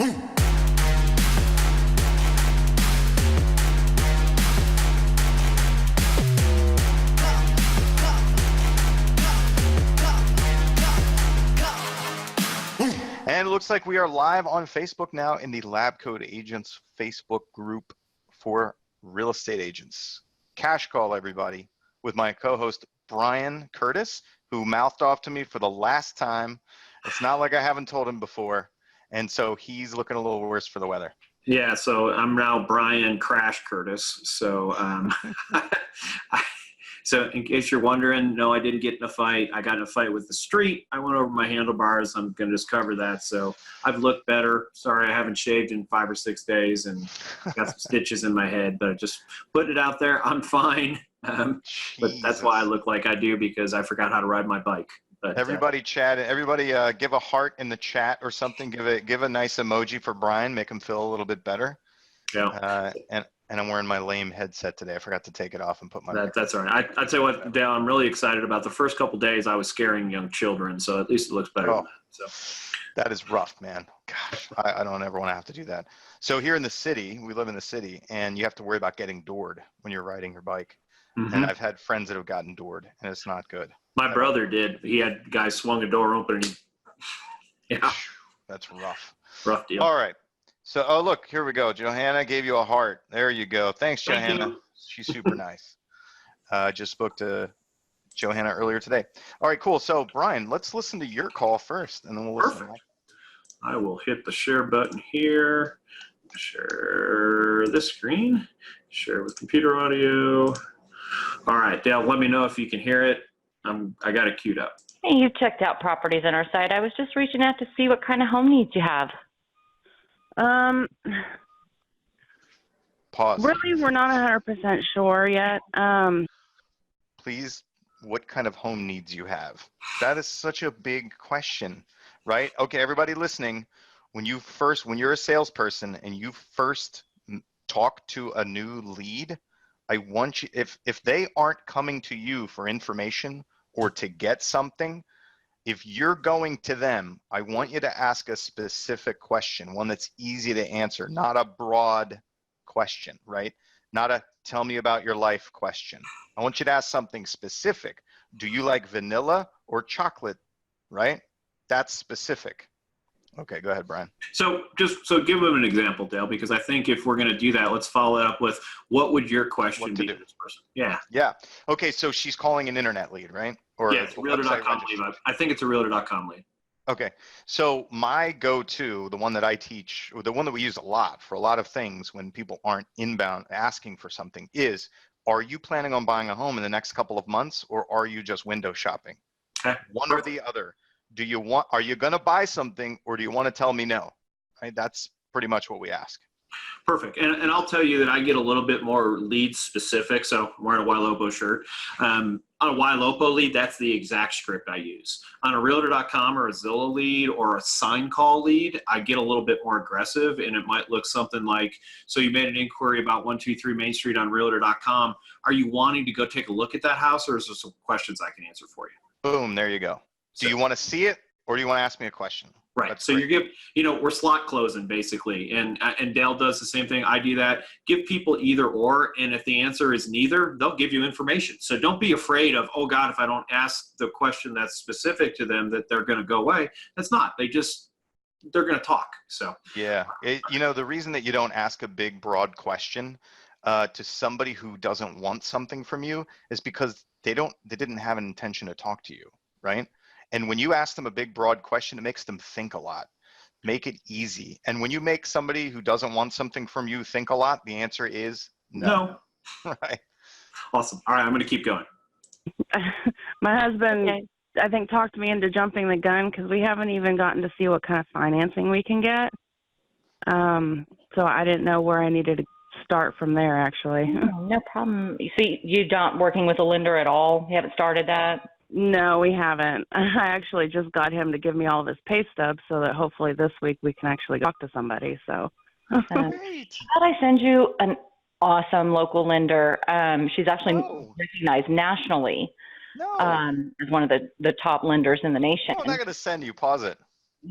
And it looks like we are live on Facebook now in the Lab Code Agents Facebook group for real estate agents. Cash call, everybody, with my co-host Brian Curtis, who mouthed off to me for the last time. It's not like I haven't told him before. And so he's looking a little worse for the weather. Yeah, so I'm now Brian Crash Curtis. So so in case you're wondering, no, I didn't get in a fight. I got in a fight with the street. I went over my handlebars. I'm going to just cover that. So I've looked better. Sorry, I haven't shaved in 5 or 6 days and got some stitches in my head. But just putting it out there, I'm fine. But that's why I look like I do, because I forgot how to ride my bike. But, everybody chat. Everybody give a heart in the chat or something. Give a nice emoji for Brian. Make him feel a little bit better. Yeah. And I'm wearing my lame headset today. I forgot to take it off and put my. That's all right. I'd say what, Dale, I'm really excited about. The first couple days I was scaring young children, so at least it looks better than that. So. That is rough, man. Gosh, I don't ever want to have to do that. So here in the city, we live in the city, and you have to worry about getting doored when you're riding your bike. Mm-hmm. And I've had friends that have gotten doored, and it's not good. My brother did. He had guys swung a door open, and yeah. That's rough. Rough deal. All right. So, oh, look, here we go. Johanna gave you a heart. There you go. Thanks, Johanna. Thank you. She's super nice. Just spoke to Johanna earlier today. All right, cool. So, Brian, let's listen to your call first, and then we'll listen. Perfect. I will hit the share button here. Share this screen. Share with computer audio. All right, Dale, let me know if you can hear it. I got it queued up. Hey, you checked out properties on our site. I was just reaching out to see what kind of home needs you have. Pause. Really, we're not 100% sure yet. Please, what kind of home needs you have? That is such a big question, right? Okay, everybody listening, when you're a salesperson and you first talk to a new lead, I want you, if they aren't coming to you for information or to get something, if you're going to them, I want you to ask a specific question, one that's easy to answer, not a broad question, right? Not a tell me about your life question. I want you to ask something specific. Do you like vanilla or chocolate, right? That's specific. Okay, go ahead, Brian. So give them an example, Dale, because I think if we're going to do that, let's follow it up with what would your question be to this person? Yeah. Yeah. Okay, so she's calling an internet lead, right? Or yeah, it's a realtor.com lead. I think it's a realtor.com lead. Okay, so my go-to, the one that I teach, or the one that we use a lot for a lot of things when people aren't inbound asking for something is, are you planning on buying a home in the next couple of months, or are you just window shopping? Okay. One or the other. Are you going to buy something, or do you want to tell me no? Right? That's pretty much what we ask. Perfect. And I'll tell you that I get a little bit more lead specific. So I'm wearing a YLOPO shirt. On a YLOPO lead, that's the exact script I use. On a realtor.com or a Zillow lead or a sign call lead, I get a little bit more aggressive, and it might look something like, so you made an inquiry about 123 Main Street on realtor.com. Are you wanting to go take a look at that house, or is there some questions I can answer for you? Boom, there you go. Do you want to see it, or do you want to ask me a question? Right. That's so great. we're slot closing basically, and Dale does the same thing. I do that. Give people either or, and if the answer is neither, they'll give you information. So don't be afraid of, oh God, if I don't ask the question that's specific to them, that they're going to go away. That's not. They're going to talk. So yeah, the reason that you don't ask a big broad question to somebody who doesn't want something from you is because they didn't have an intention to talk to you, right? And when you ask them a big, broad question, it makes them think a lot. Make it easy. And when you make somebody who doesn't want something from you think a lot, the answer is no. Right. Awesome. All right, I'm going to keep going. My husband, I think, talked me into jumping the gun because we haven't even gotten to see what kind of financing we can get. So I didn't know where I needed to start from there, actually. No problem. You see, you're not working with a lender at all? You haven't started that? No, we haven't. I actually just got him to give me all of his pay stubs so that hopefully this week we can actually talk to somebody. So, Great. How did I send you an awesome local lender? She's actually recognized nationally as one of the top lenders in the nation. No, I'm not going to send you. Pause it.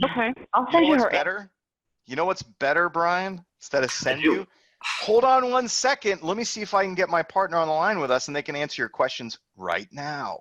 Okay. I'll send you her. Better? You know what's better, Brian? Instead of send you, hold on 1 second. Let me see if I can get my partner on the line with us and they can answer your questions right now.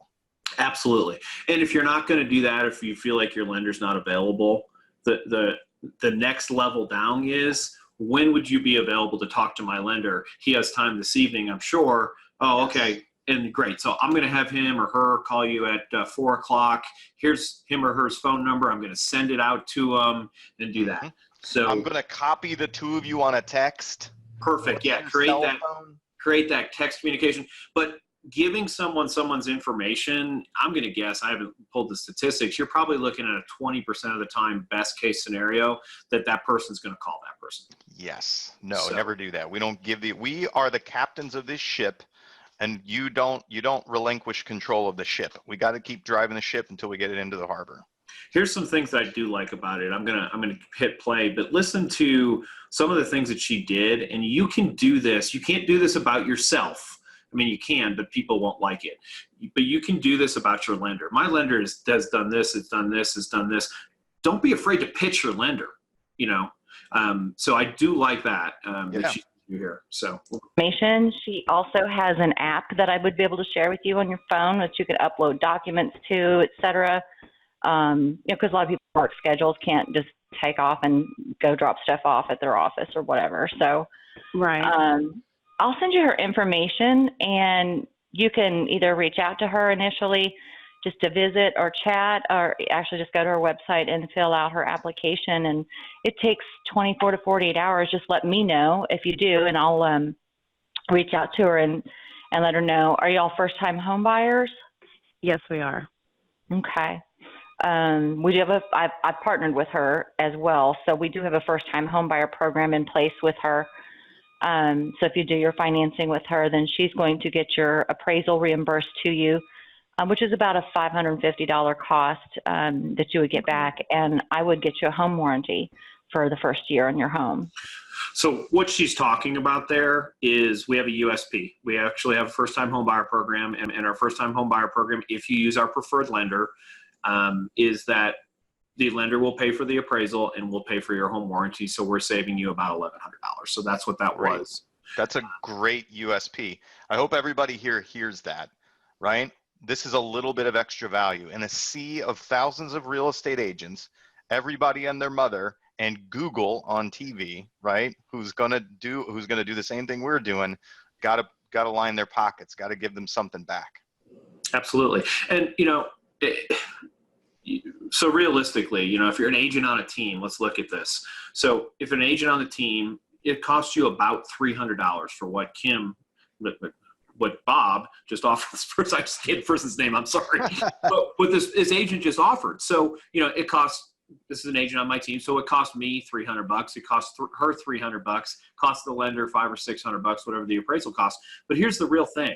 Absolutely. And if you're not going to do that, if you feel like your lender's not available, the next level down is, when would you be available to talk to my lender? He has time this evening, I'm sure. Oh, okay. And great. So I'm going to have him or her call you at 4 o'clock. Here's him or her phone number. I'm going to send it out to them and do that. So I'm going to copy the two of you on a text. Perfect. Yeah. Create that text communication. But giving someone's information, I'm going to guess, I haven't pulled the statistics, you're probably looking at a 20% of the time, best case scenario, that person's going to call that person. Yes. No, never do that. We don't we are the captains of this ship, and you don't relinquish control of the ship. We got to keep driving the ship until we get it into the harbor. Here's some things that I do like about it. I'm gonna hit play, but listen to some of the things that she did, and you can do this. You can't do this about yourself. I mean, you can, but people won't like it. But you can do this about your lender. My lender has done this, it's done this, it's done this. Don't be afraid to pitch your lender, you know. So I do like that. That she do here. So information. She also has an app that I would be able to share with you on your phone, which you can upload documents to, et cetera. Because a lot of people work schedules, can't just take off and go drop stuff off at their office or whatever. So, right. I'll send you her information, and you can either reach out to her initially just to visit or chat, or actually just go to her website and fill out her application. And it takes 24 to 48 hours. Just let me know if you do, and I'll reach out to her and let her know. Are y'all first-time home buyers? Yes, we are. Okay. We do have I've partnered with her as well. So we do have a first-time home buyer program in place with her. So if you do your financing with her, then she's going to get your appraisal reimbursed to you, which is about a $550 cost that you would get back. And I would get you a home warranty for the first year on your home. So what she's talking about there is, we have a USP. We actually have a first-time home buyer program, and our first-time home buyer program, if you use our preferred lender, is that the lender will pay for the appraisal and will pay for your home warranty. So we're saving you about $1,100. So that's what that was. That's a great USP. I hope everybody here hears that, right? This is a little bit of extra value in a sea of thousands of real estate agents, everybody and their mother, and Google on TV, right? Who's gonna do the same thing we're doing? Gotta line their pockets. Got to give them something back. Absolutely. And so realistically, if you're an agent on a team, let's look at this. So if an agent on the team, it costs you about $300 for what Bob just offered. I just can't the person's name, I'm sorry. but what this agent just offered. So, it costs, this is an agent on my team, so it cost me $300. It costs her $300, costs the lender $500 or $600, whatever the appraisal costs. But here's the real thing.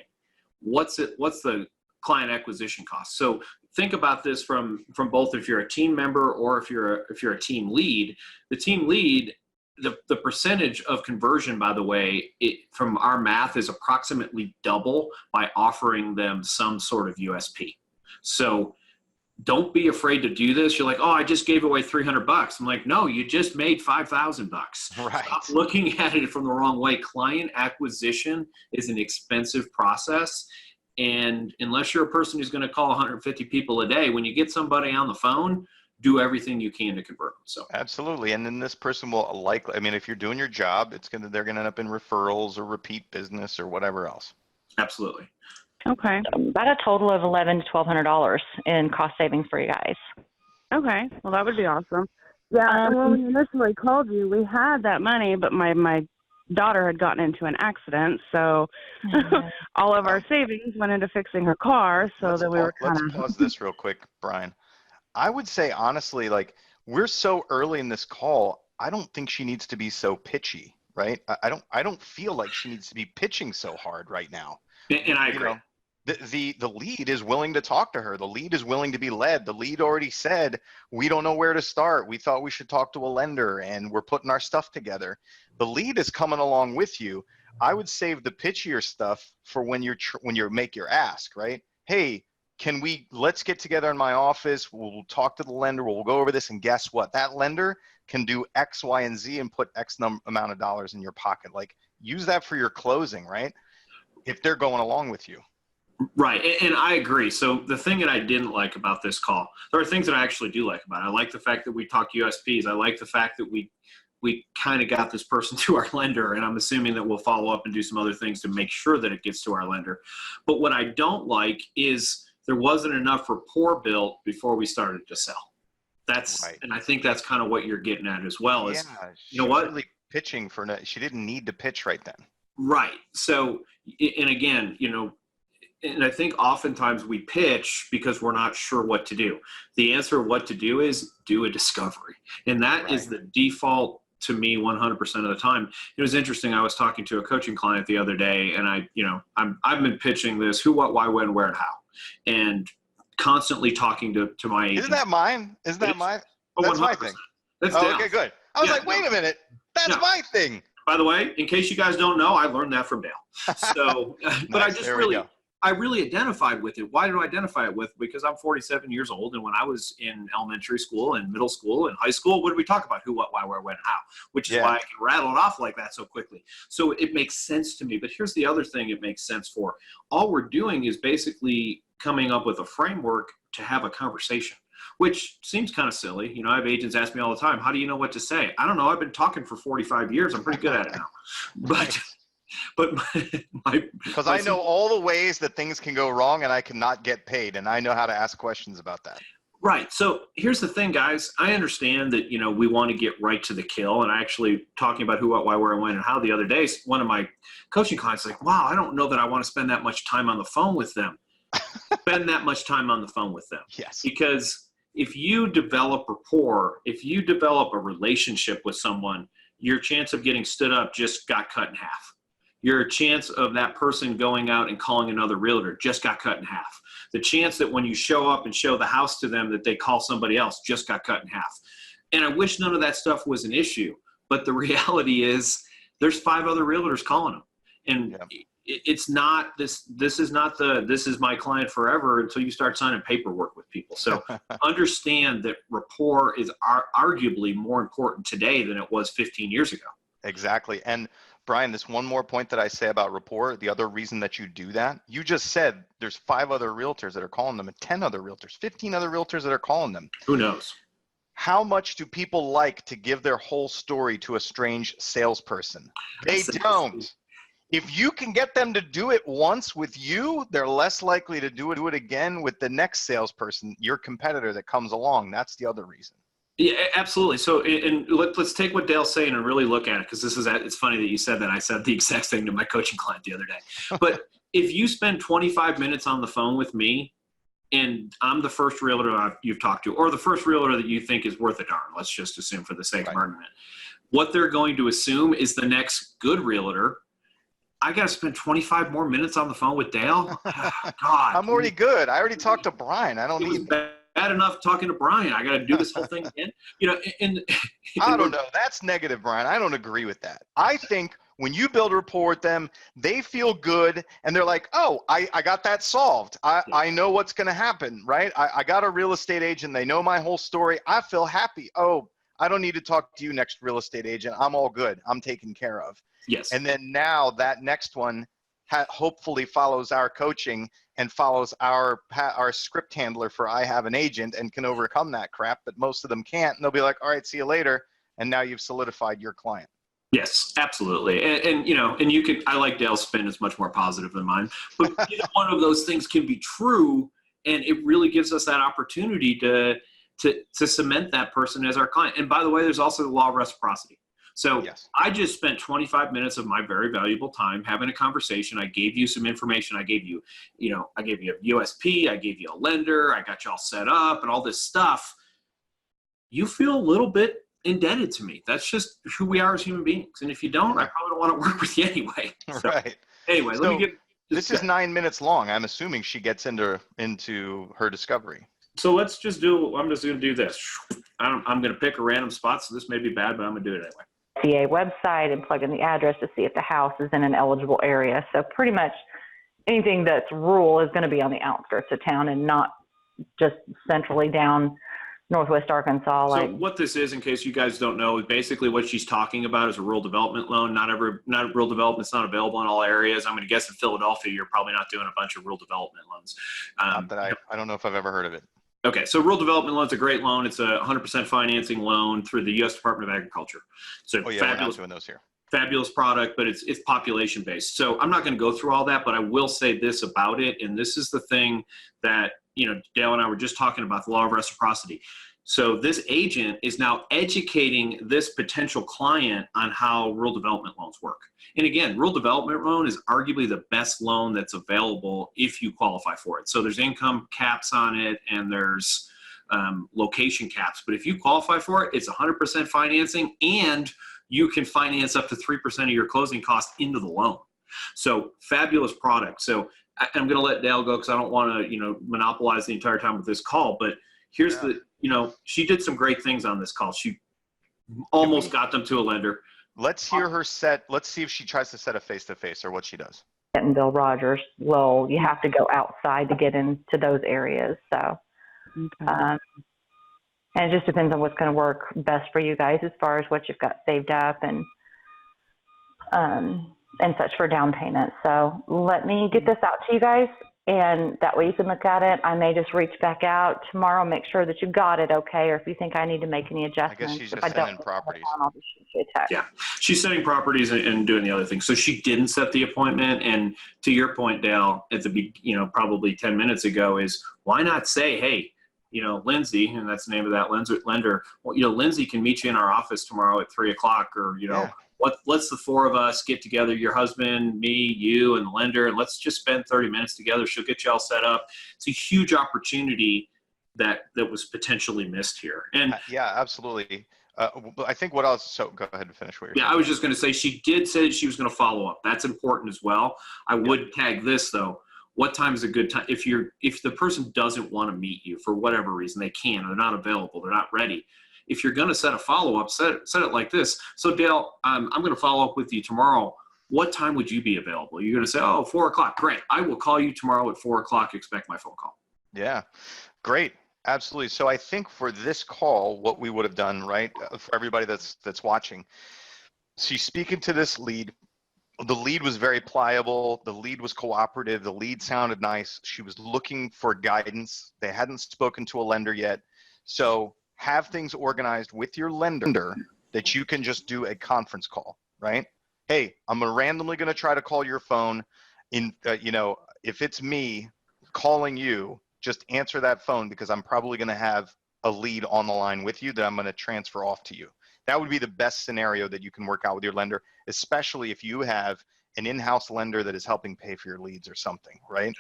What's the client acquisition cost? So think about this from both, if you're a team member or if you're a team lead. The team lead, the percentage of conversion, by the way, from our math, is approximately double by offering them some sort of USP. So don't be afraid to do this. You're like, oh, I just gave away $300. I'm like, no, you just made $5,000. Right. Stop looking at it from the wrong way. Client acquisition is an expensive process. And unless you're a person who's going to call 150 people a day, when you get somebody on the phone, do everything you can to convert them. So absolutely. And then this person will likely, if you're doing your job, they're going to end up in referrals or repeat business or whatever else. Absolutely. Okay. About a total of $1,100 to $1,200 in cost savings for you guys. Okay. Well, that would be awesome. Yeah. When we initially called you, we had that money, but my daughter had gotten into an accident, so all of our savings went into fixing her car. So that we were let's pause this real quick, Brian. I would say honestly, we're so early in this call, I don't think she needs to be so pitchy, right? I don't feel like she needs to be pitching so hard right now. And I agree. The lead is willing to talk to her. The lead is willing to be led. The lead already said, we don't know where to start. We thought we should talk to a lender, and we're putting our stuff together. The lead is coming along with you. I would save the pitchier stuff for when you make your ask, right? Hey, let's get together in my office. We'll talk to the lender. We'll go over this, and guess what? That lender, can do X, Y, and Z and put X amount of dollars in your pocket. Like, use that for your closing, right? If they're going along with you. Right. And I agree. So the thing that I didn't like about this call, there are things that I actually do like about it. I like the fact that we talk USPs. I like the fact that we kind of got this person to our lender, and I'm assuming that we'll follow up and do some other things to make sure that it gets to our lender. But what I don't like is there wasn't enough rapport built before we started to sell. That's right. And I think that's kind of what you're getting at as well. Is, you know what? Really pitching for, she didn't need to pitch right then. Right. So, and again, you know, and I think oftentimes we pitch because we're not sure what to do. The answer of what to do is do a discovery. And that is the default to me 100% of the time. It was interesting. I was talking to a coaching client the other day, and I've been pitching this who, what, why, when, where, and how, and constantly talking to my agent. Isn't that mine? Isn't that mine? Oh, that's 100%. My thing. That's okay, good. I was like, wait a minute. That's my thing. By the way, in case you guys don't know, I learned that from Dale. So, but I just I really identified with it. Why did I identify it with? Because I'm 47 years old, and when I was in elementary school and middle school and high school, what did we talk about? Who, what, why, where, when, how? Which is why I can rattle it off like that so quickly. So it makes sense to me. But here's the other thing it makes sense for. All we're doing is basically coming up with a framework to have a conversation, which seems kind of silly. You know, I have agents ask me all the time, how do you know what to say? I don't know. I've been talking for 45 years. I'm pretty good at it now. But because I know all the ways that things can go wrong and I cannot get paid, and I know how to ask questions about that. Right. So here's the thing, guys. I understand that, you know, we want to get right to the kill. And I actually talking about who, what, why, where, when, and how the other day, one of my coaching clients was like, wow, I don't know that I want to spend that much time on the phone with them. Spend that much time on the phone with them. Yes. Because if you develop rapport, if you develop a relationship with someone, your chance of getting stood up just got cut in half. Your chance of that person going out and calling another realtor just got cut in half. The chance that when you show up and show the house to them that they call somebody else just got cut in half. And I wish none of that stuff was an issue, but the reality is there's 5 other realtors calling them. And it's not this is my client forever until you start signing paperwork with people. So understand that rapport is arguably more important today than it was 15 years ago. Exactly. And Brian, this one more point that I say about rapport, the other reason that you do that, you just said there's 5 other realtors that are calling them and 10 other realtors, 15 other realtors that are calling them. Who knows? How much do people like to give their whole story to a strange salesperson? They don't. If you can get them to do it once with you, they're less likely to do it again with the next salesperson, your competitor that comes along. That's the other reason. Yeah, absolutely. So, and let's take what Dale's saying and really look at it, because it's funny that you said that. I said the exact thing to my coaching client the other day. But if you spend 25 minutes on the phone with me, and I'm the first realtor you've talked to, or the first realtor that you think is worth a darn, let's just assume for the sake of argument, what they're going to assume is the next good realtor. I got to spend 25 more minutes on the phone with Dale? God. I'm already good. I already talked to Brian. I don't need bad enough talking to Brian. I got to do this whole thing again. You know, and I don't know. That's negative, Brian. I don't agree with that. I think when you build rapport with them, they feel good and they're like, oh, I got that solved. I know what's going to happen, right? I got a real estate agent. They know my whole story. I feel happy. Oh, I don't need to talk to you next real estate agent. I'm all good. I'm taken care of. Yes. And then now that next one hopefully follows our coaching and follows our script handler for I have an agent and can overcome that crap, but most of them can't. And they'll be like, all right, see you later. And now you've solidified your client. Yes, absolutely. And you know, and you could, I like Dale's spin is much more positive than mine, but either one of those things can be true. And it really gives us that opportunity to cement that person as our client. And by the way, there's also the law of reciprocity. So I just spent 25 minutes of my very valuable time having a conversation. I gave you some information. I gave you a USP. I gave you a lender. I got you all set up and all this stuff. You feel a little bit indebted to me. That's just who we are as human beings. And if you don't, I probably don't want to work with you anyway. So, right. Anyway, let me get this is 9 minutes long. I'm assuming she gets into her discovery. So I'm just going to do this. I'm going to pick a random spot. So this may be bad, but I'm going to do it anyway. CA website and plug in the address to see if the house is in an eligible area. So pretty much anything that's rural is going to be on the outskirts of town and not just centrally down Northwest Arkansas. So what this is, in case you guys don't know, is basically what she's talking about is a rural development loan. Not rural development's not available in all areas. I'm going to guess in Philadelphia, you're probably not doing a bunch of rural development loans. Not that I don't know if I've ever heard of it. Okay, so rural development loan's a great loan. It's a 100% financing loan through the U.S. Department of Agriculture. So Oh yeah, we're not doing those here. Fabulous product, but it's population based. So I'm not going to go through all that, but I will say this about it, and this is the thing that Dale and I were just talking about, the law of reciprocity. So this agent is now educating this potential client on how rural development loans work. And again, rural development loan is arguably the best loan that's available if you qualify for it. So there's income caps on it, and there's location caps. But if you qualify for it, it's 100% financing, and you can finance up to 3% of your closing costs into the loan. So fabulous product. So I'm going to let Dale go because I don't want to, monopolize the entire time with this call. But here's she did some great things on this call. She almost got them to a lender. Let's hear her set. Let's see if she tries to set a face-to-face or what she does. And Bill Rogers, well, you have to go outside to get into those areas. So, and it just depends on what's going to work best for you guys as far as what you've got saved up and such for down payment. So let me get this out to you guys, and that way you can look at it. I may just reach back out tomorrow, make sure that you got it okay, or if you think I need to make any adjustments. I guess she's just sending properties. I'll just shoot you a text. Yeah, she's setting properties and doing the other things. So she didn't set the appointment. And to your point, Dale, at the probably 10 minutes ago, is why not say, hey, Lindsay, and that's the name of that lender. Well, Lindsay can meet you in our office tomorrow at 3:00, or let's the four of us get together, your husband, me, you, and the lender, and let's just spend 30 minutes together. She'll get you all set up. It's a huge opportunity that was potentially missed here. And yeah, absolutely. I think what else? So go ahead and finish what you're saying. I was just going to say, she did say that she was going to follow up. That's important as well. I would tag this though. What time is a good time? If the person doesn't want to meet you for whatever reason, they can't, they're not available, they're not ready. If you're going to set a follow-up, set it like this. So Dale, I'm going to follow up with you tomorrow. What time would you be available? You're going to say, 4:00. Great. I will call you tomorrow at 4:00. Expect my phone call. Yeah, great. Absolutely. So I think for this call, what we would have done, right, for everybody that's watching, she's speaking to this lead. The lead was very pliable. The lead was cooperative. The lead sounded nice. She was looking for guidance. They hadn't spoken to a lender yet. So have things organized with your lender that you can just do a conference call, right? Hey, I'm randomly going to try to call your phone. If it's me calling you, just answer that phone because I'm probably going to have a lead on the line with you that I'm going to transfer off to you. That would be the best scenario that you can work out with your lender, especially if you have an in-house lender that is helping pay for your leads or something, right?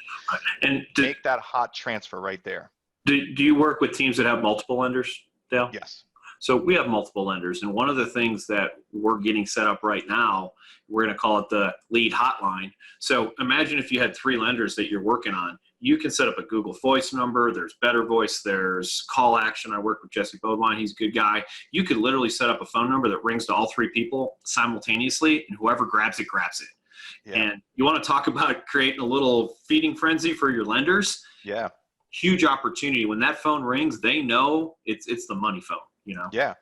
And make that hot transfer right there. Do you work with teams that have multiple lenders, Dale? Yes. So we have multiple lenders, and one of the things that we're getting set up right now, we're going to call it the lead hotline. So imagine if you had 3 lenders that you're working on. You can set up a Google Voice number. There's Better Voice. There's Call Action. I work with Jesse Bodwine. He's a good guy. You could literally set up a phone number that rings to all 3 people simultaneously, and whoever grabs it, grabs it. Yeah. And you want to talk about creating a little feeding frenzy for your lenders? Yeah. Huge opportunity. When that phone rings, they know it's the money phone. Yeah.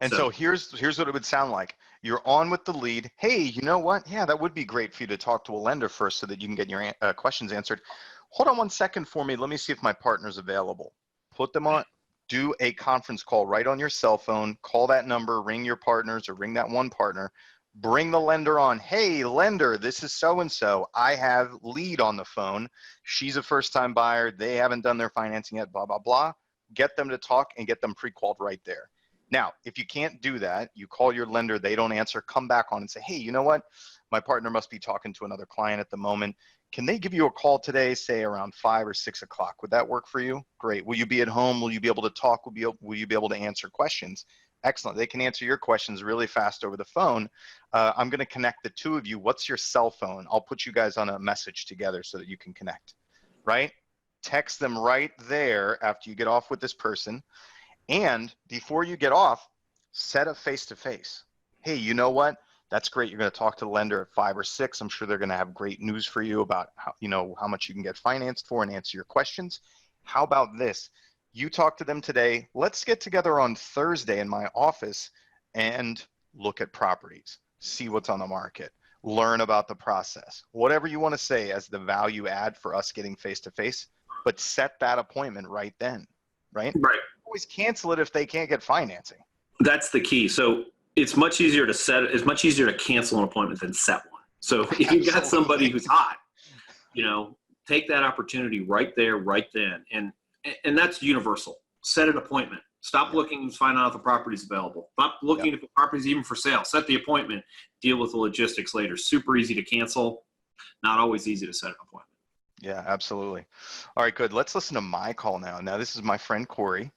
And so here's what it would sound like. You're on with the lead. Hey, you know what? Yeah, that would be great for you to talk to a lender first so that you can get your questions answered. Hold on one second for me. Let me see if my partner's available. Put them on. Do a conference call right on your cell phone. Call that number, ring your partners or ring that one partner. Bring the lender on. Hey, lender, this is so-and-so. I have lead on the phone. She's a first-time buyer. They haven't done their financing yet, blah, blah, blah. Get them to talk and get them pre-qualified right there. Now, if you can't do that, you call your lender, they don't answer, come back on and say, hey, you know what? My partner must be talking to another client at the moment. Can they give you a call today, say around 5 or 6 o'clock? Would that work for you? Great. Will you be at home? Will you be able to talk? Will you be able to answer questions? Excellent. They can answer your questions really fast over the phone. I'm going to connect the 2 of you. What's your cell phone? I'll put you guys on a message together so that you can connect, right? Text them right there after you get off with this person. And before you get off, set a face-to-face. Hey, you know what? That's great. You're going to talk to the lender at 5 or 6. I'm sure they're going to have great news for you about how much you can get financed for and answer your questions. How about this? You talk to them today. Let's get together on Thursday in my office and look at properties, see what's on the market, learn about the process, whatever you want to say as the value add for us getting face to face, but set that appointment right then, right? Right. Always cancel it if they can't get financing. That's the key. So it's much easier to cancel an appointment than set one. So if you've got somebody who's hot, take that opportunity right there, right then. And that's universal. Set an appointment. Stop looking to find out if the property's available. Stop looking if the property's even for sale. Set the appointment. Deal with the logistics later. Super easy to cancel. Not always easy to set an appointment. Yeah, absolutely. All right, good. Let's listen to my call now. Now, this is my friend Corey.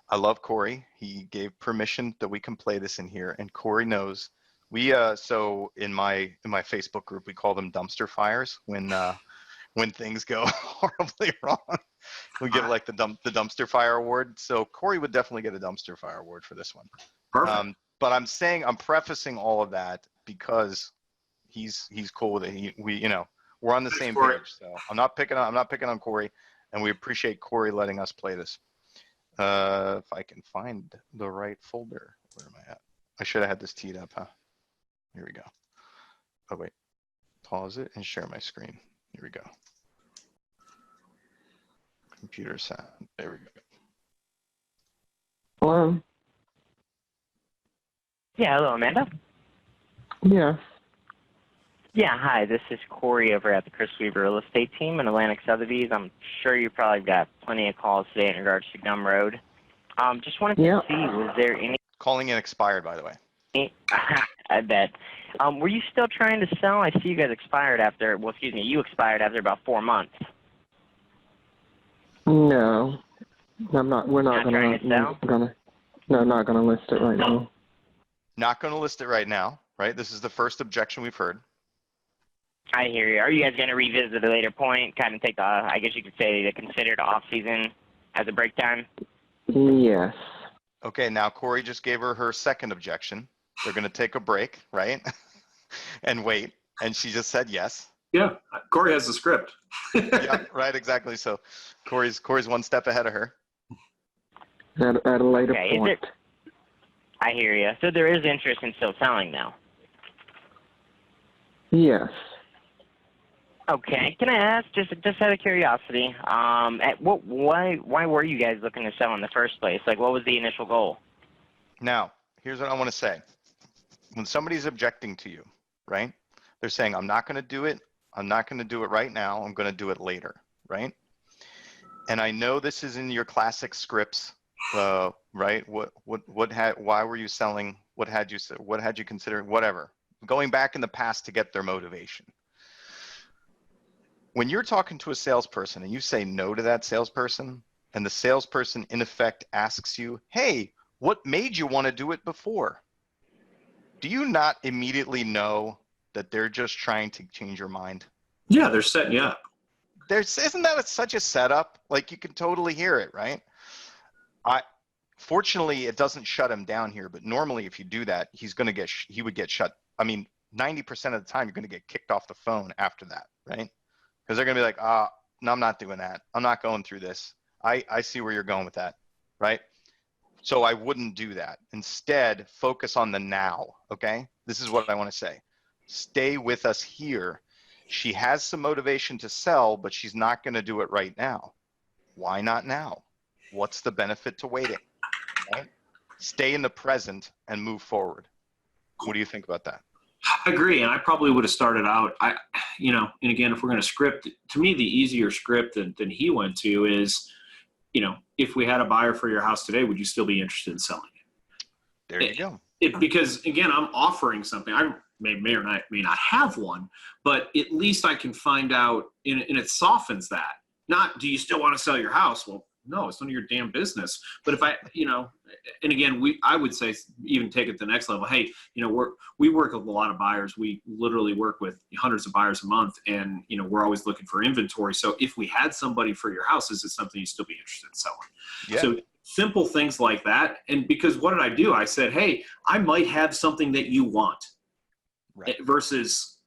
I love Corey. He gave permission that we can play this in here, and Corey knows. We so in my Facebook group, we call them dumpster fires when things go horribly wrong. We give like the dumpster fire award. So Corey would definitely get a dumpster fire award for this one. Perfect. But I'm prefacing all of that because he's cool with it. We're on the same page. So I'm not picking on Corey, and we appreciate Corey letting us play this. If I can find the right folder, where am I at? I should have had this teed up, huh? Here we go. Oh wait, pause it and share my screen. Here we go. Computer sound. There we go. Hello. Yeah, hello, Amanda. Yes. Yeah, hi, this is Corey over at the Chris Weaver Real Estate Team in Atlantic Sotheby's. I'm sure you probably got plenty of calls today in regards to Gum Road. Just wanted to see, was there any... Calling in expired, by the way. I bet. Were you still trying to sell? I see you guys expired after, you expired after about 4 months. No. I'm not. We're not trying to sell? Not gonna list it right now. Not going to list it right now, right? This is the first objection we've heard. I hear you. Are you guys going to revisit at a later point, kind of take the, I guess you could say, the considered off-season as a break time? Yes. Okay, now Corey just gave her second objection. They're going to take a break, right? And wait. And she just said yes. Yeah, Corey has the script. Yeah, right, exactly. So Corey's one step ahead of her. At a later point. I hear you. So there is interest in still selling now? Yes. Okay. Can I ask, just out of curiosity, why were you guys looking to sell in the first place? Like, what was the initial goal? Now, here's what I want to say. When somebody's objecting to you, right? They're saying, I'm not going to do it. I'm not going to do it right now. I'm going to do it later, right? And I know this is in your classic scripts, right? Why were you selling? What had you consider? Whatever. Going back in the past to get their motivation. When you're talking to a salesperson and you say no to that salesperson, and the salesperson in effect asks you, hey, what made you want to do it before? Do you not immediately know that they're just trying to change your mind? Yeah, they're setting you up. Isn't that such a setup? Like, you can totally hear it, right? Fortunately, it doesn't shut him down here, but normally if you do that, he would get shut. I mean, 90% of the time, you're going to get kicked off the phone after that, right? Because they're going to be like, no, I'm not doing that. I'm not going through this. I see where you're going with that, right? So I wouldn't do that. Instead, focus on the now, okay? This is what I want to say. Stay with us here. She has some motivation to sell, but she's not going to do it right now. Why not now? What's the benefit to waiting? Right? Stay in the present and move forward. What do you think about that? I agree, and I probably would have started out, and again, if we're going to script, to me, the easier script than he went to is, if we had a buyer for your house today, would you still be interested in selling it? There you go. Because, again, I'm offering something. I may or may not have one, but at least I can find out, and it softens that. Not, do you still want to sell your house? Well, no, it's none of your damn business. But if and again, I would say even take it to the next level. Hey, we work with a lot of buyers. We literally work with hundreds of buyers a month, and we're always looking for inventory. So if we had somebody for your house, is it something you'd still be interested in selling? Yeah. So simple things like that. And because what did I do? I said, hey, I might have something that you want, right, versus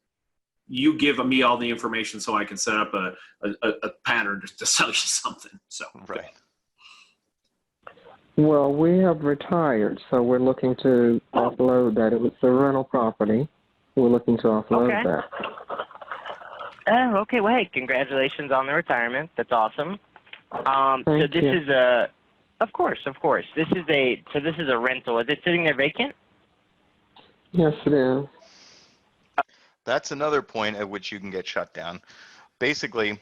you give me all the information so I can set up a pattern to sell you something. So right. Well, we have retired, so we're looking to offload that. It was the rental property. We're looking to offload that. Oh, okay. Well, hey, congratulations on the retirement. That's awesome. So this is a, of course. This is a rental. Is it sitting there vacant? Yes, it is. That's another point at which you can get shut down. Basically,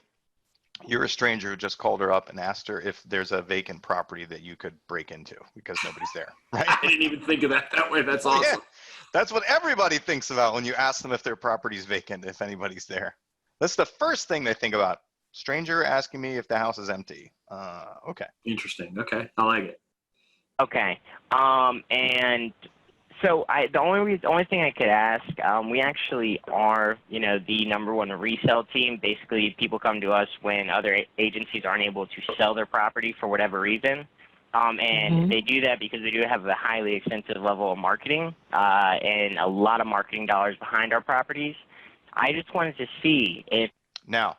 you're a stranger who just called her up and asked her if there's a vacant property that you could break into because nobody's there, right? I didn't even think of that way. That's awesome. Yeah, that's what everybody thinks about when you ask them if their property's vacant, if anybody's there. That's the first thing they think about. Stranger asking me if the house is empty. Okay. Interesting. Okay. I like it. Okay. And so the only thing I could ask, we actually are, the #1 resale team. Basically, people come to us when other agencies aren't able to sell their property for whatever reason. And they do that because they do have a highly extensive level of marketing and a lot of marketing dollars behind our properties. I just wanted to see if... Now,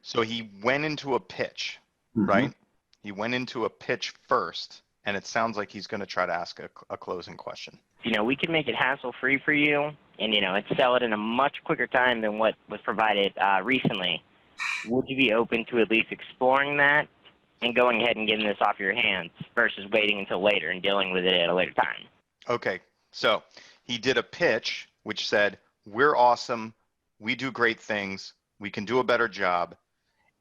so he went into a pitch, right? He went into a pitch first, and it sounds like he's going to try to ask a closing question. We can make it hassle-free for you and, and sell it in a much quicker time than what was provided recently. Would you be open to at least exploring that and going ahead and getting this off your hands versus waiting until later and dealing with it at a later time? Okay, so he did a pitch which said, we're awesome, we do great things, we can do a better job.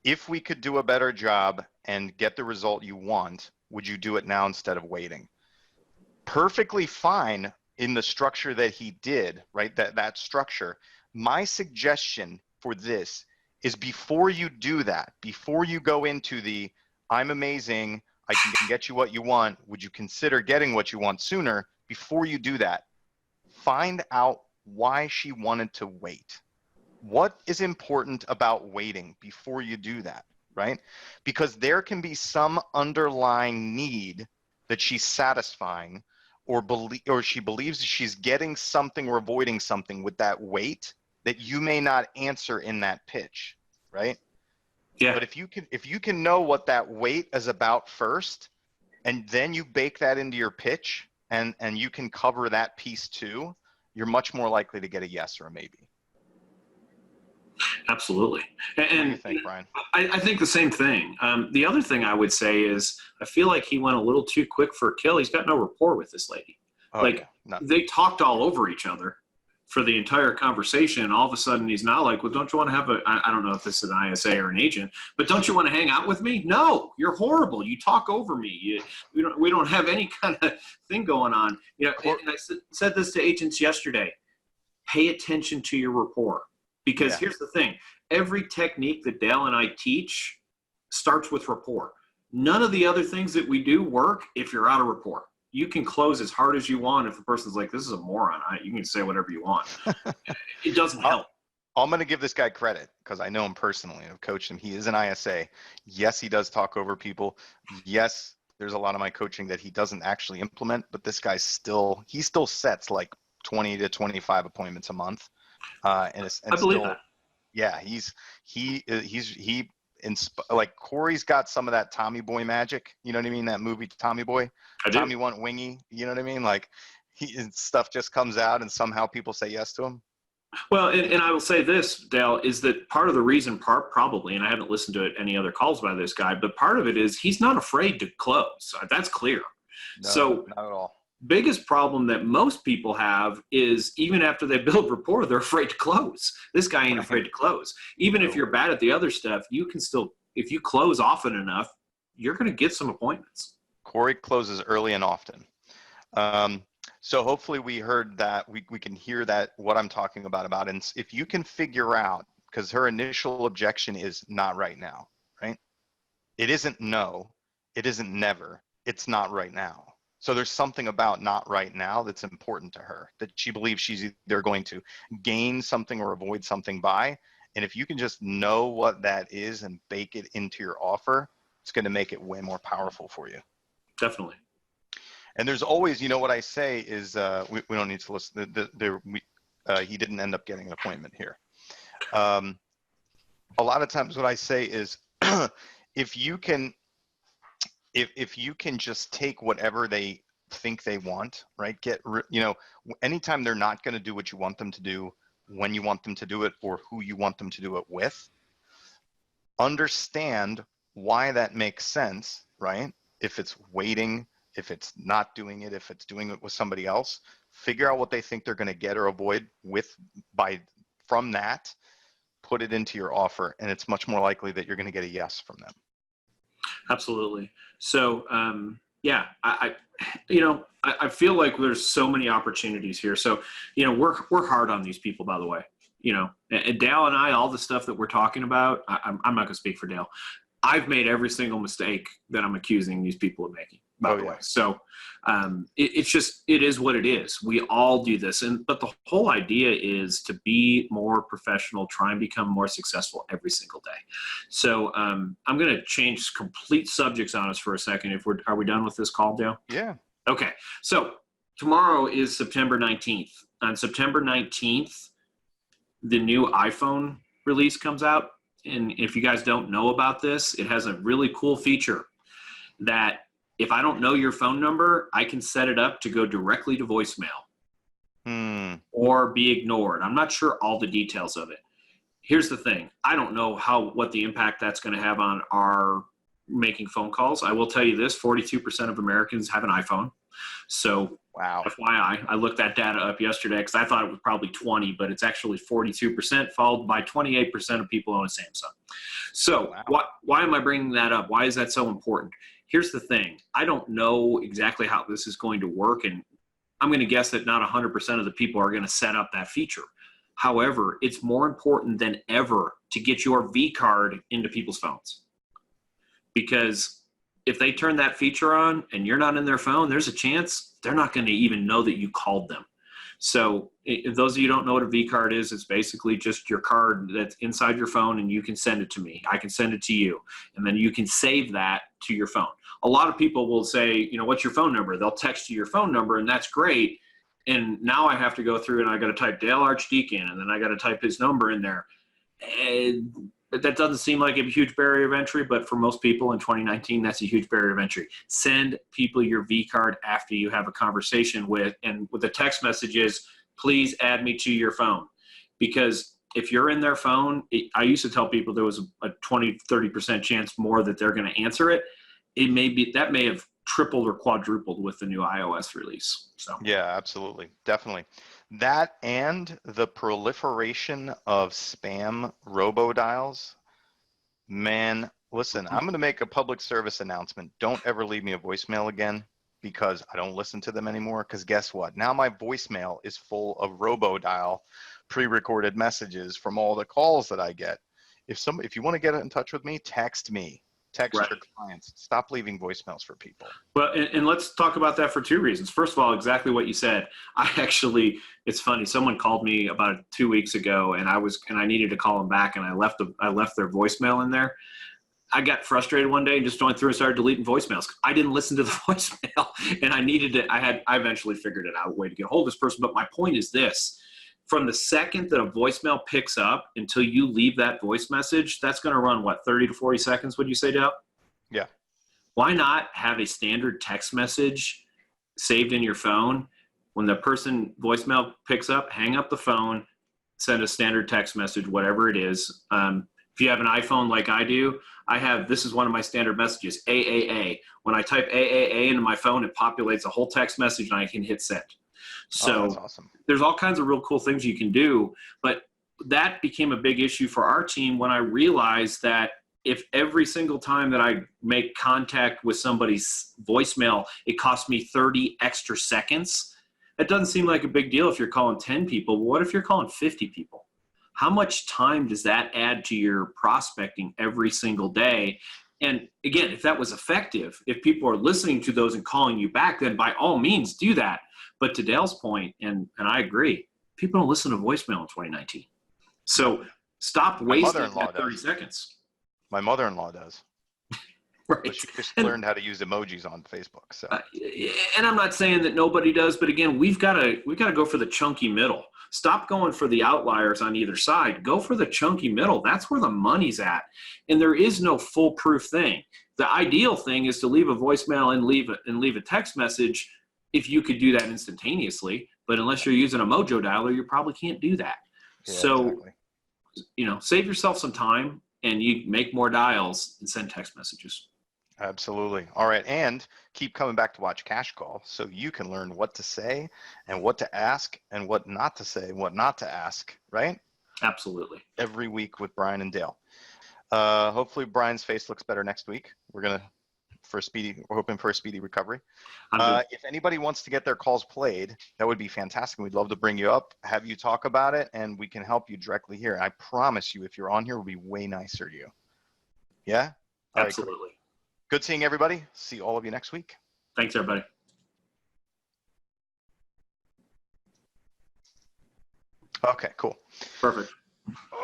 If we could do a better job and get the result you want, would you do it now instead of waiting? Perfectly fine in the structure that he did, right? That structure. My suggestion for this is before you do that, before you go into the, I'm amazing, I can get you what you want, would you consider getting what you want sooner? Before you do that, find out why she wanted to wait. What is important about waiting before you do that, right? Because there can be some underlying need that she's satisfying or she believes she's getting something or avoiding something with that wait that you may not answer in that pitch, right? Yeah. But if you can know what that wait is about first, and then you bake that into your pitch and you can cover that piece too, you're much more likely to get a yes or a maybe. Absolutely. What do you think, Brian? I think the same thing. The other thing I would say is I feel like he went a little too quick for a kill. He's got no rapport with this lady. They talked all over each other for the entire conversation. And all of a sudden he's now like, well, don't you want to have I don't know if this is an ISA or an agent, but don't you want to hang out with me? No, you're horrible. You talk over me. We don't have any kind of thing going on. And I said this to agents yesterday. Pay attention to your rapport. Because here's the thing, every technique that Dale and I teach starts with rapport. None of the other things that we do work if you're out of rapport. You can close as hard as you want. If the person's like, this is a moron, you can say whatever you want. It doesn't help. I'm going to give this guy credit because I know him personally. I've coached him. He is an ISA. Yes, he does talk over people. Yes, there's a lot of my coaching that he doesn't actually implement, but this guy still sets like 20 to 25 appointments a month. I believe that. Yeah, like Corey's got some of that Tommy Boy magic. You know what I mean? That movie Tommy Boy. Tommy want wingy. You know what I mean? Like stuff just comes out and somehow people say yes to him. Well, and I will say this, Dale, is that part of the reason, probably, and I haven't listened to any other calls by this guy, but part of it is he's not afraid to close. That's clear. No, so not at all. Biggest problem that most people have is even after they build rapport, they're afraid to close. This guy ain't afraid to close. Even if you're bad at the other stuff, you can still, if you close often enough, you're going to get some appointments. Corey closes early and often. So hopefully we heard that, we can hear that, what I'm talking about. And if you can figure out, because her initial objection is not right now, right? It isn't no, it isn't never, it's not right now. So there's something about not right now that's important to her, that she believes she's either going to gain something or avoid something by. And if you can just know what that is and bake it into your offer, it's going to make it way more powerful for you. Definitely. And there's always, what I say is we don't need to listen. He didn't end up getting an appointment here. A lot of times what I say is if you can if you can just take whatever they think they want, right? Anytime they're not going to do what you want them to do, when you want them to do it, or who you want them to do it with, understand why that makes sense, right? If it's waiting, if it's not doing it, if it's doing it with somebody else, figure out what they think they're going to get or avoid from that, put it into your offer, and it's much more likely that you're going to get a yes from them. Absolutely. So, I feel like there's so many opportunities here. So, we're hard on these people, by the way. And Dale and I, all the stuff that we're talking about, I'm not going to speak for Dale. I've made every single mistake that I'm accusing these people of making, by the way. So it is what it is. We all do this. But the whole idea is to be more professional, try and become more successful every single day. So I'm going to change complete subjects on us for a second. Are we done with this call, Dale? Yeah. Okay. So tomorrow is September 19th. On September 19th, the new iPhone release comes out. And if you guys don't know about this, it has a really cool feature that if I don't know your phone number, I can set it up to go directly to voicemail or be ignored. I'm not sure all the details of it. Here's the thing. I don't know what the impact that's going to have on our making phone calls. I will tell you this, 42% of Americans have an iPhone. So wow. FYI, I looked that data up yesterday because I thought it was probably 20, but it's actually 42%, followed by 28% of people own a Samsung. So why am I bringing that up? Why is that so important? Here's the thing. I don't know exactly how this is going to work, and I'm going to guess that not 100% of the people are going to set up that feature. However, it's more important than ever to get your V card into people's phones, because if they turn that feature on and you're not in their phone, there's a chance they're not going to even know that you called them. So if those of you who don't know what a V card is, it's basically just your card that's inside your phone, and you can send it to me. I can send it to you, and then you can save that to your phone. A lot of people will say, what's your phone number? They'll text you your phone number, and that's great. And now I have to go through and I got to type Dale Archdeacon, and then I got to type his number in there. And that doesn't seem like a huge barrier of entry, but for most people in 2019, that's a huge barrier of entry. Send people your V card after you have a conversation and with the text messages, please add me to your phone. Because if you're in their phone, I used to tell people there was a 20, 30% chance more that they're going to answer it. That may have tripled or quadrupled with the new iOS release. So yeah, absolutely. Definitely. That and the proliferation of spam robodials. Man, listen, I'm going to make a public service announcement. Don't ever leave me a voicemail again, because I don't listen to them anymore. Because guess what? Now my voicemail is full of robodial pre-recorded messages from all the calls that I get. If you want to get in touch with me, text me. Text your clients. Stop leaving voicemails for people. Well, and let's talk about that for two reasons. First of all, exactly what you said. It's funny. Someone called me about 2 weeks ago, and I needed to call them back, and I left their voicemail in there. I got frustrated one day and just went through and started deleting voicemails. I didn't listen to the voicemail, and I needed to. I eventually figured it out, a way to get a hold of this person. But my point is this. From the second that a voicemail picks up until you leave that voice message, that's going to run, 30 to 40 seconds, would you say, Dale? Yeah. Why not have a standard text message saved in your phone? When the person voicemail picks up, hang up the phone, send a standard text message, whatever it is. If you have an iPhone like I do, this is one of my standard messages, AAA. When I type AAA into my phone, it populates a whole text message, and I can hit send. So that's awesome. There's all kinds of real cool things you can do, but that became a big issue for our team when I realized that if every single time that I make contact with somebody's voicemail, it costs me 30 extra seconds, that doesn't seem like a big deal if you're calling 10 people. But what if you're calling 50 people? How much time does that add to your prospecting every single day? And again, if that was effective, if people are listening to those and calling you back, then by all means do that. But to Dale's point, and I agree, people don't listen to voicemail in 2019. So stop wasting that 30 seconds. My mother-in-law does. Right. But she just learned how to use emojis on Facebook. So. And I'm not saying that nobody does, but again, we've got to go for the chunky middle. Stop going for the outliers on either side. Go for the chunky middle. That's where the money's at. And there is no foolproof thing. The ideal thing is to leave a voicemail and leave a text message if you could do that instantaneously. But unless you're using a Mojo dialer, you probably can't do that. Yeah, So, exactly. Save yourself some time and you make more dials and send text messages. Absolutely. All right. And keep coming back to watch Cash Call so you can learn what to say and what to ask and what not to say and what not to ask, right? Absolutely. Every week with Brian and Dale. Hopefully Brian's face looks better next week. We're hoping for a speedy recovery. If anybody wants to get their calls played, that would be fantastic. We'd love to bring you up, have you talk about it, and we can help you directly here. I promise you, if you're on here, we'll be way nicer to you. Yeah? All Absolutely. right, good seeing everybody. See all of you next week. Thanks, everybody. Okay, cool. Perfect.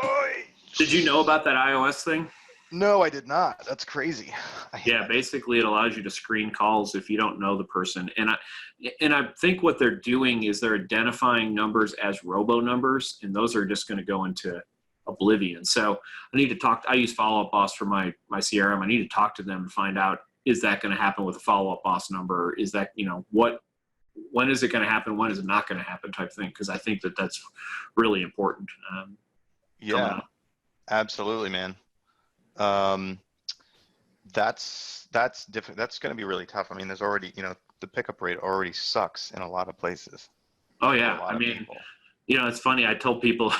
Oy. Did you know about that iOS thing? No, I did not. That's crazy. Yeah, basically it allows you to screen calls if you don't know the person. And I think what they're doing is they're identifying numbers as robo numbers, and those are just going to go into oblivion. So I need to talk. I use Follow Up Boss for my CRM. I need to talk to them and find out, is that going to happen with a Follow Up Boss number? Is that, when is it going to happen? When is it not going to happen type thing? Because I think that's really important. Yeah, absolutely, man. That's different. That's going to be really tough. I mean, there's already, the pickup rate already sucks in a lot of places. Oh yeah. I mean, people. It's funny. I tell people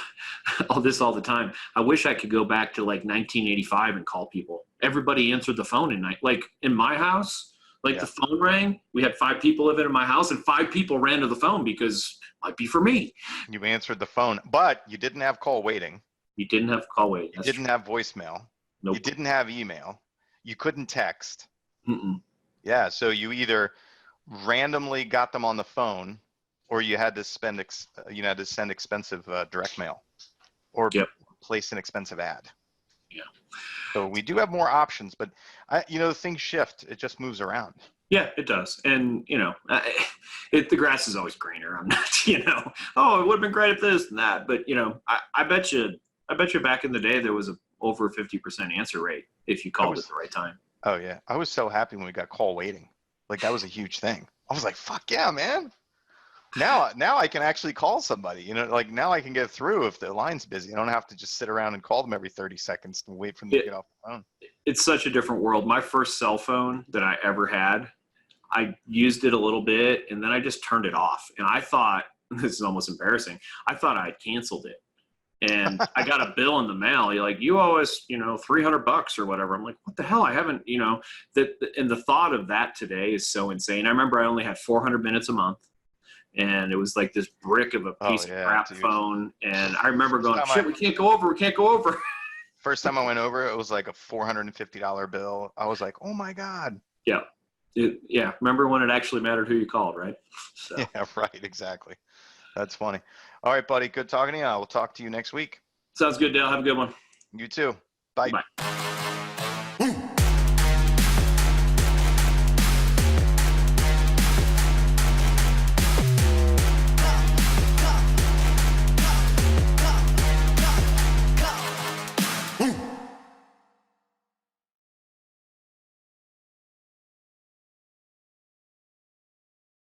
all the time. I wish I could go back to like 1985 and call people. Everybody answered the phone at night. Like in my house, the phone rang. We had 5 people living in my house, and 5 people ran to the phone because it might be for me. You answered the phone, but you didn't have call waiting. You didn't have call waiting. You didn't have voicemail. Nope. You didn't have email. You couldn't text. Mm-mm. Yeah, so you either randomly got them on the phone, or you had to send expensive direct mail, or place an expensive ad. Yeah. So we do have more options, but things shift. It just moves around. Yeah, it does. And the grass is always greener. I'm not, oh, it would have been great if this and that. But I bet you back in the day there was over 50% answer rate if you called at the right time. Oh yeah, I was so happy when we got call waiting. Like that was a huge thing. I was like, fuck yeah, man. Now I can actually call somebody. Now I can get through if the line's busy. I don't have to just sit around and call them every 30 seconds and wait for them to get off the phone. It's such a different world. My first cell phone that I ever had, I used it a little bit and then I just turned it off. And I thought, this is almost embarrassing, I thought I had canceled it. And I got a bill in the mail. You're like, you owe us, $300 or whatever. I'm like, what the hell? I haven't, and the thought of that today is so insane. I remember I only had 400 minutes a month. And it was like this brick of a piece of crap phone. And I remember going, shit, we can't go over. First time I went over, it was like a $450 bill. I was like, oh my God. Yeah. Remember when it actually mattered who you called, right? So. Yeah, right. Exactly. That's funny. All right, buddy. Good talking to you. I will talk to you next week. Sounds good, Dale. Have a good one. You too. Bye. Bye.